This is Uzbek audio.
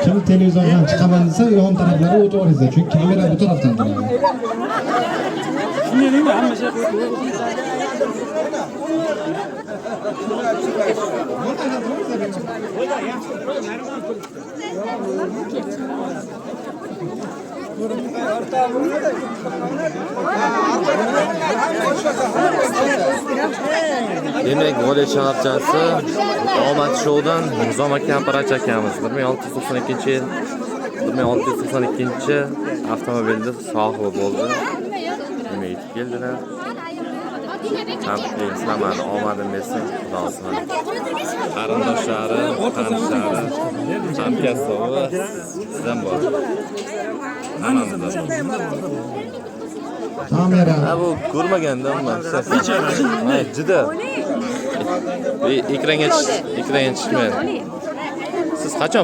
Kim televizordan chiqaman desa, yon taraflari o'tib olasiz. Chunki kamera bu tarafdan turadi. Shunday deymi? Hamma şey Demek Vole Çanapçası Omad Show'dan Nizom aka apparat akamiz 1692 yil 1692 avtomobilda sohibi bo'ldi. Nima yetib keldilar? Tabriklaymiz hammani omadim bersin Xudosi. Qarindoshlari, tanishlari, hamkasbi sizdan bor. Hammamizdan. Kamera. Ha bu ko'rmaganda men juda ekranga chiqmaydi. Siz qachon